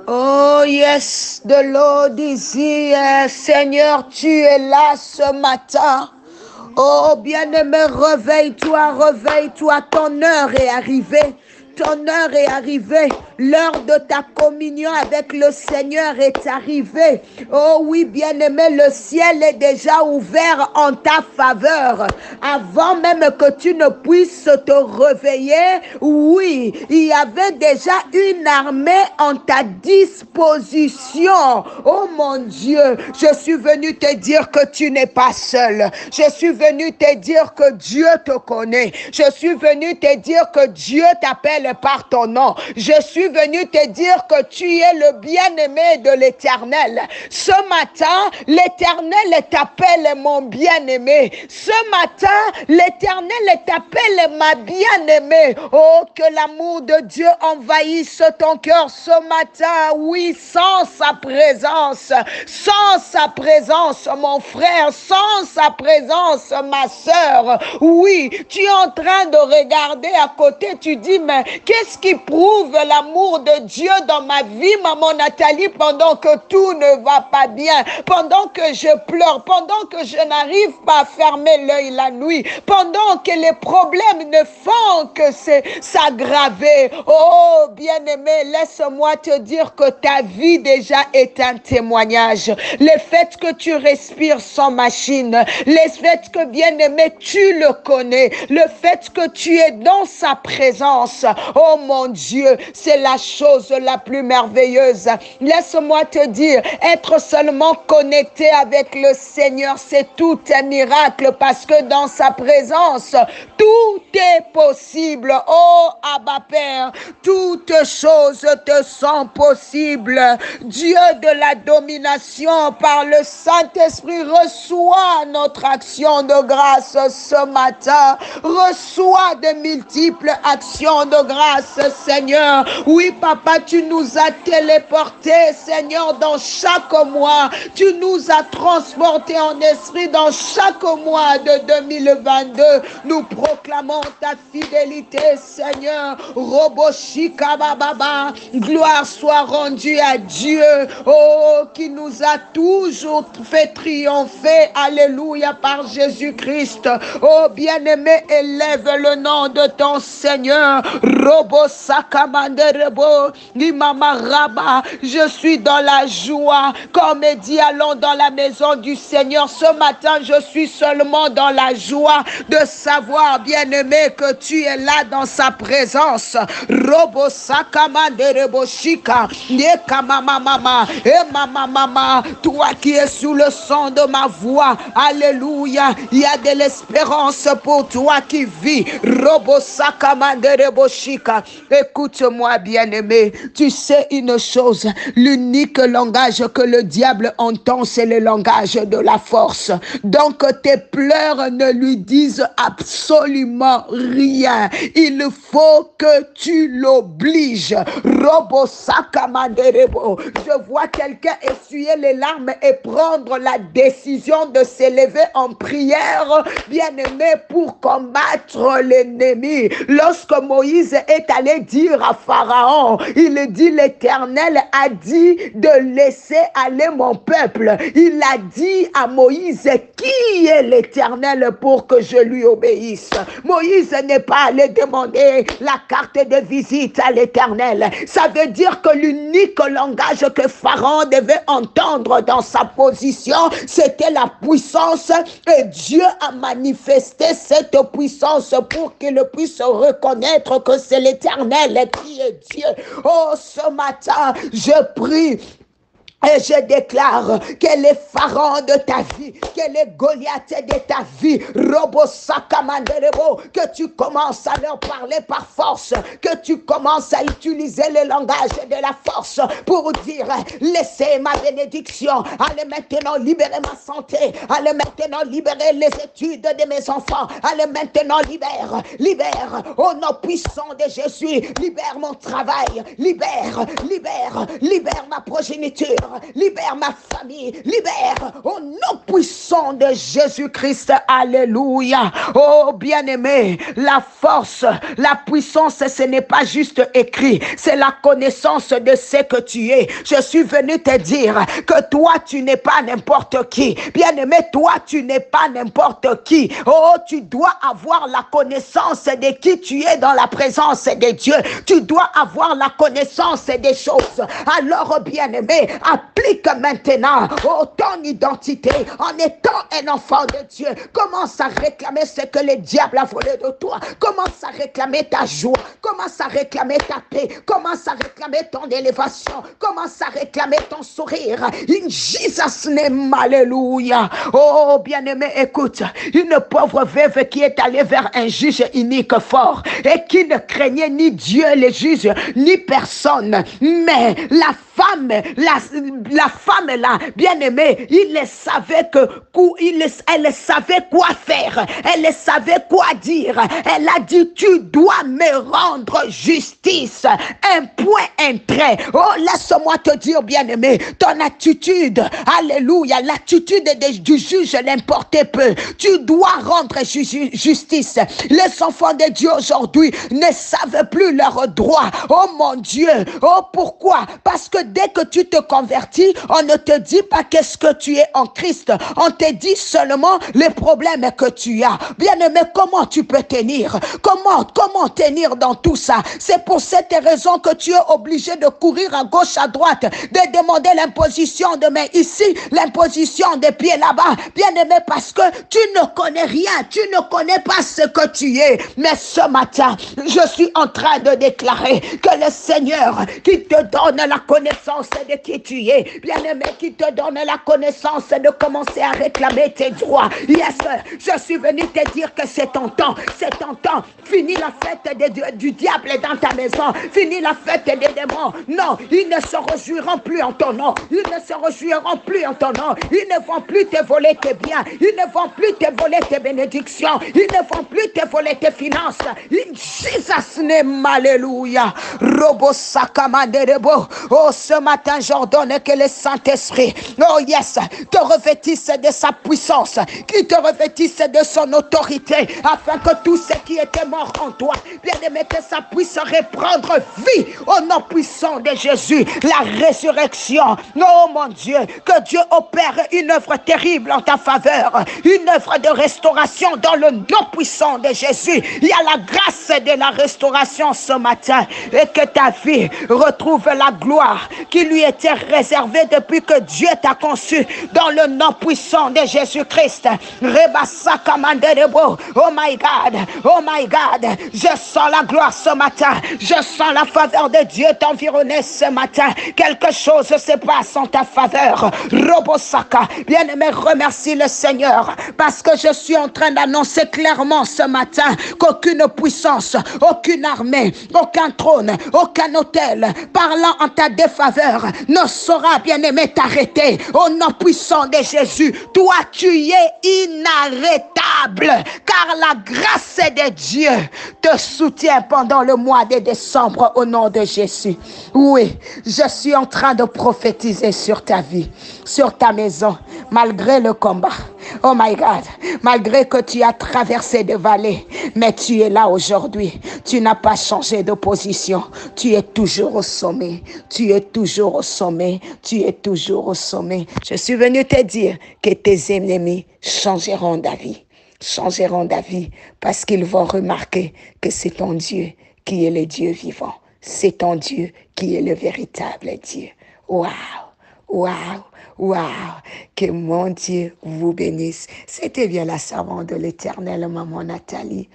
Oh yes, the Lord is here. Seigneur, tu es là ce matin. Oh bien-aimé, réveille-toi, réveille-toi, ton heure est arrivée. Ton heure est arrivée. L'heure de ta communion avec le Seigneur est arrivée. Oh oui, bien-aimé, le ciel est déjà ouvert en ta faveur. Avant même que tu ne puisses te réveiller, oui, il y avait déjà une armée en ta disposition. Oh mon Dieu, je suis venu te dire que tu n'es pas seul. Je suis venu te dire que Dieu te connaît. Je suis venu te dire que Dieu t'appelle par ton nom. Je suis venu te dire que tu es le bien-aimé de l'Éternel. Ce matin, l'Éternel t'appelle mon bien-aimé. Ce matin, l'Éternel t'appelle ma bien-aimée. Oh, que l'amour de Dieu envahisse ton cœur ce matin. Oui, sans sa présence, mon frère, sans sa présence, ma soeur. Oui, tu es en train de regarder à côté, tu dis, mais qu'est-ce qui prouve l'amour de Dieu dans ma vie, maman Nathalie, pendant que tout ne va pas bien, pendant que je pleure, pendant que je n'arrive pas à fermer l'œil la nuit, pendant que les problèmes ne font que s'aggraver. Oh, bien-aimé, laisse-moi te dire que ta vie déjà est un témoignage. Le fait que tu respires sans machine, le fait que, bien-aimé, tu le connais, le fait que tu es dans sa présence, oh mon Dieu, c'est la chose la plus merveilleuse. Laisse-moi te dire, être seulement connecté avec le Seigneur, c'est tout un miracle parce que dans sa présence, tout est possible. Oh Abba Père, toutes choses te sont possibles. Dieu de la domination par le Saint-Esprit, reçoit notre action de grâce ce matin. Reçois de multiples actions de grâce, Seigneur. Oui, Papa, tu nous as téléportés, Seigneur, dans chaque mois. Tu nous as transportés en esprit dans chaque mois de 2022. Nous proclamons ta fidélité, Seigneur. Roboshika Baba, gloire soit rendue à Dieu, oh, qui nous a toujours fait triompher, alléluia, par Jésus-Christ. Oh, bien-aimé, élève le nom de ton Seigneur. Robo Sakamanderebo, Imama Rabba, je suis dans la joie. Comme dit, allons dans la maison du Seigneur. Ce matin, je suis seulement dans la joie de savoir, bien-aimé, que tu es là dans sa présence. Robo Sakamanderebo Shika, Yekamama Mama, et Mama, toi qui es sous le son de ma voix, alléluia, il y a de l'espérance pour toi qui vis. Robo Sakamanderebo Shika. Écoute-moi, bien-aimé, tu sais une chose, l'unique langage que le diable entend, c'est le langage de la force. Donc tes pleurs ne lui disent absolument rien. Il faut que tu l'obliges. Robo Sakamanderebo. Je vois quelqu'un essuyer les larmes et prendre la décision de s'élever en prière, bien-aimé, pour combattre l'ennemi. Lorsque Moïse est allé dire à Pharaon, il dit, l'Éternel a dit de laisser aller mon peuple. Il a dit à Moïse, qui est l'Éternel pour que je lui obéisse? Moïse n'est pas allé demander la carte de visite à l'Éternel. Ça veut dire que l'unique langage que Pharaon devait entendre dans sa position, c'était la puissance, et Dieu a manifesté cette puissance pour qu'il puisse reconnaître que c'est l'Éternel qui est Dieu. Oh, ce matin, je prie et je déclare que les pharaons de ta vie, que les Goliaths de ta vie, Robo Sakamanderebo, que tu commences à leur parler par force, que tu commences à utiliser le langage de la force pour dire, laissez ma bénédiction, allez maintenant libérer ma santé, allez maintenant libérer les études de mes enfants, allez maintenant libère, au nom puissant de Jésus, libère mon travail, libère ma progéniture, libère ma famille, libère au nom puissant de Jésus-Christ. Alléluia. Oh bien-aimé, la force, la puissance, ce n'est pas juste écrit, c'est la connaissance de ce que tu es. Je suis venu te dire que toi, tu n'es pas n'importe qui. Bien-aimé, toi, tu n'es pas n'importe qui. Oh, tu dois avoir la connaissance de qui tu es dans la présence de Dieu. Tu dois avoir la connaissance des choses. Alors, bien-aimé, applique maintenant ton identité en étant un enfant de Dieu. Commence à réclamer ce que le diable a volé de toi. Commence à réclamer ta joie. Commence à réclamer ta paix. Commence à réclamer ton élévation. Commence à réclamer ton sourire. In Jesus' name, alléluia. Oh, bien-aimé, écoute, une pauvre veuve qui est allée vers un juge inique fort et qui ne craignait ni Dieu, les juges, ni personne. Mais la femme là, bien-aimée, elle savait quoi faire. Elle savait quoi dire. Elle a dit, tu dois me rendre justice. Un point, un trait. Oh, laisse-moi te dire, bien-aimé, ton attitude, alléluia, l'attitude du juge l'importait peu. Tu dois rendre justice. Les enfants de Dieu aujourd'hui ne savent plus leurs droits. Oh mon Dieu. Oh, pourquoi? Parce que dès que tu te convertis, on ne te dit pas qu'est-ce que tu es en Christ. On te dit seulement les problèmes que tu as. Bien-aimé, comment tu peux tenir? Comment tenir dans tout ça? C'est pour cette raison que tu es obligé de courir à gauche, à droite, de demander l'imposition de main ici, l'imposition de pieds là-bas. Bien-aimé, parce que tu ne connais rien, tu ne connais pas ce que tu es. Mais ce matin, je suis en train de déclarer que le Seigneur qui te donne la connaissance de qui tu es, bien-aimé, qui te donne la connaissance de commencer à réclamer tes droits. Yes, je suis venu te dire que c'est ton temps, c'est ton temps. Fini la fête du diable dans ta maison, fini la fête des démons. Non, ils ne se réjouiront plus en ton nom, ils ne se réjouiront plus en ton nom, ils ne vont plus te voler tes biens, ils ne vont plus te voler tes bénédictions, ils ne vont plus te voler tes finances. In Jesus' name, alléluia. Robo Sakamanderebo. Oh, ce matin, j'ordonne que le Saint-Esprit, oh yes, te revêtisse de sa puissance, qu'il te revêtisse de son autorité, afin que tout ce qui était mort en toi, bien-aimé, que ça puisse reprendre vie au nom puissant de Jésus. La résurrection, oh mon Dieu, que Dieu opère une œuvre terrible en ta faveur, une œuvre de restauration dans le nom puissant de Jésus. Il y a la grâce de la restauration ce matin, et que ta vie retrouve la gloire qui lui était réservée depuis que Dieu t'a conçu, dans le nom puissant de Jésus-Christ. Oh my God, je sens la gloire ce matin, je sens la faveur de Dieu t'environner ce matin. Quelque chose se passe en ta faveur. Robosaka, bien-aimé, remercie le Seigneur, parce que je suis en train d'annoncer clairement ce matin qu'aucune puissance, aucune armée, aucun trône, aucun hôtel parlant en ta défaveur ne saura, bien-aimé, t'arrêter. Au nom puissant de Jésus, toi tu es inarrêtable, car la grâce de Dieu te soutient pendant le mois de décembre au nom de Jésus. Oui, je suis en train de prophétiser sur ta vie, sur ta maison, malgré le combat. Oh my God, malgré que tu as traversé des vallées, mais tu es là aujourd'hui. Tu n'as pas changé de position. Tu es toujours au sommet. Tu es toujours au sommet. Tu es toujours au sommet. Je suis venu te dire que tes ennemis changeront d'avis. Changeront d'avis parce qu'ils vont remarquer que c'est ton Dieu qui est le Dieu vivant. C'est ton Dieu qui est le véritable Dieu. Waouh! Waouh, waouh, que mon Dieu vous bénisse. C'était bien la servante de l'Éternel, maman Nathalie.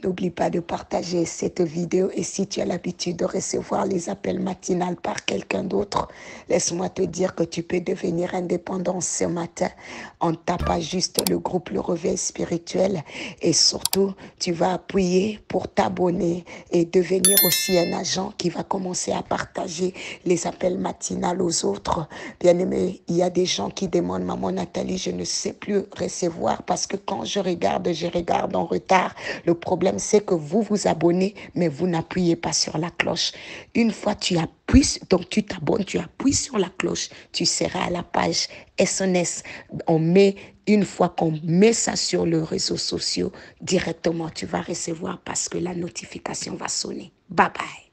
N'oublie pas de partager cette vidéo et si tu as l'habitude de recevoir les appels matinales par quelqu'un d'autre, laisse-moi te dire que tu peux devenir indépendant ce matin en tapant juste le groupe Le Réveil Spirituel et surtout, tu vas appuyer pour t'abonner et devenir aussi un agent qui va commencer à partager les appels matinales aux autres. Bien aimé, il y a des gens qui demandent, maman Nathalie, je ne sais plus recevoir parce que quand je regarde en retard. Le problème problème, c'est que vous vous abonnez, mais vous n'appuyez pas sur la cloche. Une fois tu appuies, donc tu t'abonnes, tu appuies sur la cloche, tu seras à la page SNS. Une fois qu'on met ça sur les réseaux sociaux, directement, tu vas recevoir parce que la notification va sonner. Bye bye.